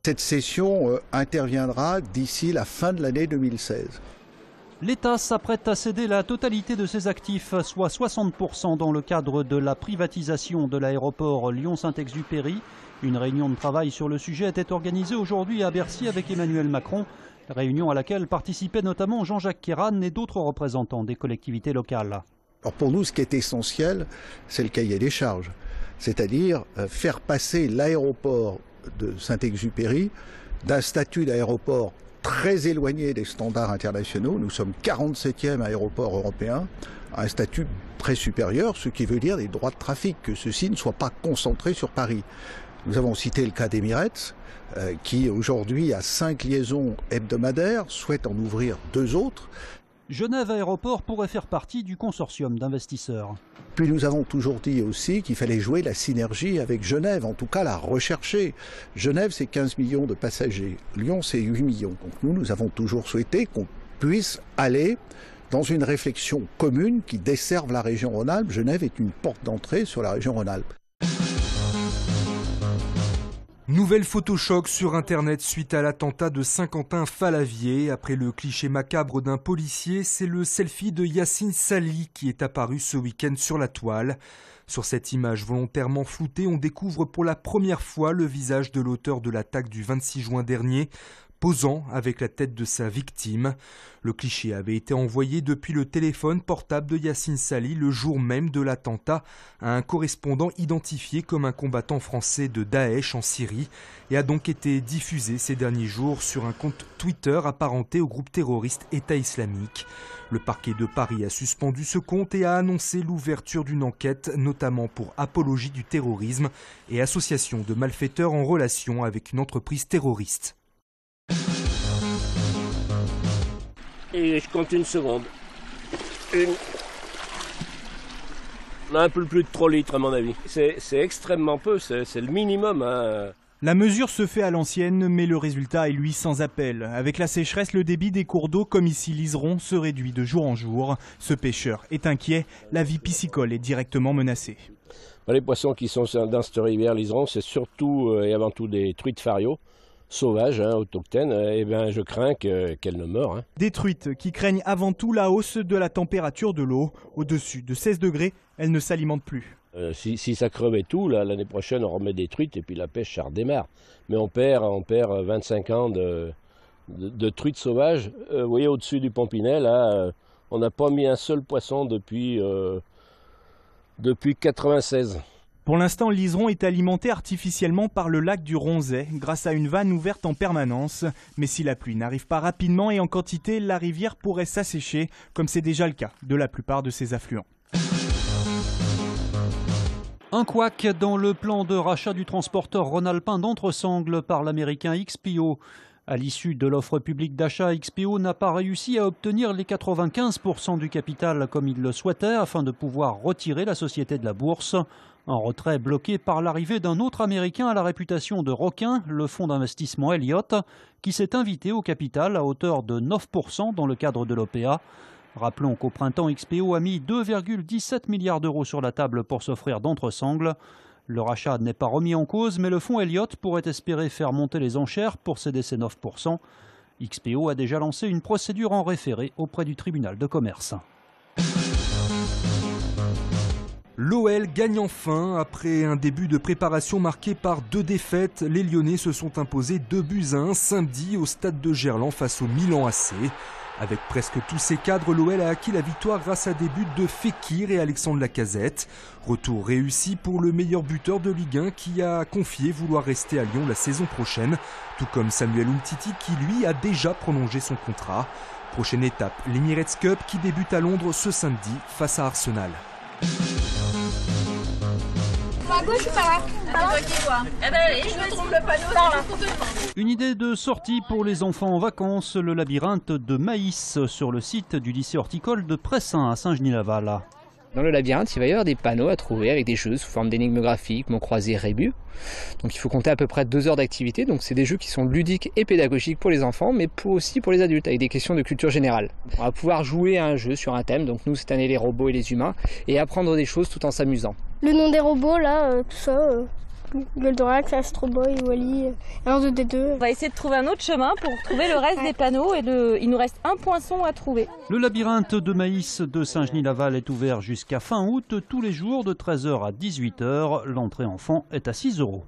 Cette cession interviendra d'ici la fin de l'année 2016. L'État s'apprête à céder la totalité de ses actifs, soit 60% dans le cadre de la privatisation de l'aéroport Lyon-Saint-Exupéry. Une réunion de travail sur le sujet était organisée aujourd'hui à Bercy avec Emmanuel Macron. Réunion à laquelle participaient notamment Jean-Jacques Kéran et d'autres représentants des collectivités locales. Alors pour nous, ce qui est essentiel, c'est le cahier des charges. C'est-à-dire faire passer l'aéroport de Saint-Exupéry d'un statut d'aéroport très éloigné des standards internationaux, nous sommes 47e aéroport européen, à un statut très supérieur, ce qui veut dire des droits de trafic, que ceux-ci ne soient pas concentrés sur Paris. Nous avons cité le cas d'Emirates, qui aujourd'hui a 5 liaisons hebdomadaires, souhaite en ouvrir 2 autres. Genève Aéroport pourrait faire partie du consortium d'investisseurs. Puis nous avons toujours dit aussi qu'il fallait jouer la synergie avec Genève, en tout cas la rechercher. Genève, c'est 15 millions de passagers. Lyon, c'est 8 millions. Donc nous avons toujours souhaité qu'on puisse aller dans une réflexion commune qui desserve la région Rhône-Alpes. Genève est une porte d'entrée sur la région Rhône-Alpes. Nouvelle photochoc sur Internet suite à l'attentat de Saint-Quentin-Fallavier. Après le cliché macabre d'un policier, c'est le selfie de Yacine Sali qui est apparu ce week-end sur la toile. Sur cette image volontairement floutée, on découvre pour la première fois le visage de l'auteur de l'attaque du 26 juin dernier, posant avec la tête de sa victime. Le cliché avait été envoyé depuis le téléphone portable de Yacine Sali le jour même de l'attentat à un correspondant identifié comme un combattant français de Daesh en Syrie et a donc été diffusé ces derniers jours sur un compte Twitter apparenté au groupe terroriste État islamique. Le parquet de Paris a suspendu ce compte et a annoncé l'ouverture d'une enquête, notamment pour apologie du terrorisme et association de malfaiteurs en relation avec une entreprise terroriste. Et je compte une seconde. Un peu plus de 3 litres à mon avis. C'est extrêmement peu, c'est le minimum. Hein. La mesure se fait à l'ancienne, mais le résultat est lui sans appel. Avec la sécheresse, le débit des cours d'eau, comme ici l'Iseron, se réduit de jour en jour. Ce pêcheur est inquiet, la vie piscicole est directement menacée. Les poissons qui sont dans cette rivière, l'Iseron, c'est surtout et avant tout des truites fario. Sauvages, autochthones, je crains qu'elles ne meurent. Hein. Des truites qui craignent avant tout la hausse de la température de l'eau. Au-dessus de 16 degrés, elles ne s'alimentent plus. Si ça crevait tout, l'année prochaine on remet des truites et puis la pêche ça redémarre. Mais on perd 25 ans de truites sauvages. Vous voyez au-dessus du Pompinet, là, on n'a pas mis un seul poisson depuis 96. Pour l'instant, l'Iseron est alimenté artificiellement par le lac du Ronzet grâce à une vanne ouverte en permanence. Mais si la pluie n'arrive pas rapidement et en quantité, la rivière pourrait s'assécher, comme c'est déjà le cas de la plupart de ses affluents. Un couac dans le plan de rachat du transporteur rhône-alpin d'Entresangles par l'américain XPO. À l'issue de l'offre publique d'achat, XPO n'a pas réussi à obtenir les 95% du capital comme il le souhaitait afin de pouvoir retirer la société de la bourse. Un retrait bloqué par l'arrivée d'un autre Américain à la réputation de requin, le fonds d'investissement Elliott, qui s'est invité au capital à hauteur de 9% dans le cadre de l'OPA. Rappelons qu'au printemps, XPO a mis 2,17 milliards d'euros sur la table pour s'offrir d'Entresangles. Le rachat n'est pas remis en cause, mais le fonds Elliott pourrait espérer faire monter les enchères pour céder ses 9%. XPO a déjà lancé une procédure en référé auprès du tribunal de commerce. L'OL gagne enfin. Après un début de préparation marqué par 2 défaites, les Lyonnais se sont imposés 2-1 samedi au stade de Gerland face au Milan AC. Avec presque tous ses cadres, l'OL a acquis la victoire grâce à des buts de Fekir et Alexandre Lacazette. Retour réussi pour le meilleur buteur de Ligue 1 qui a confié vouloir rester à Lyon la saison prochaine, tout comme Samuel Umtiti qui lui a déjà prolongé son contrat. Prochaine étape, l'Emirates Cup qui débute à Londres ce samedi face à Arsenal. À gauche ou par là? Allez, je trouve le panneau par là. Une idée de sortie pour les enfants en vacances, le labyrinthe de maïs sur le site du lycée horticole de Pressin à Saint-Genis-Laval. Dans le labyrinthe, il va y avoir des panneaux à trouver avec des jeux sous forme d'énigmes graphiques, mots croisés, rébus. Donc il faut compter à peu près 2 heures d'activité. Donc c'est des jeux qui sont ludiques et pédagogiques pour les enfants, mais aussi pour les adultes, avec des questions de culture générale. On va pouvoir jouer à un jeu sur un thème, donc nous cette année les robots et les humains, et apprendre des choses tout en s'amusant. Le nom des robots, là, tout ça, plus. Goldorak, Astro Boy, Wally, un 2D2. On va essayer de trouver un autre chemin pour trouver le reste des panneaux et il nous reste un poinçon à trouver. Le labyrinthe de maïs de Saint-Genis-Laval est ouvert jusqu'à fin août, tous les jours de 13h à 18h. L'entrée enfant est à 6 €.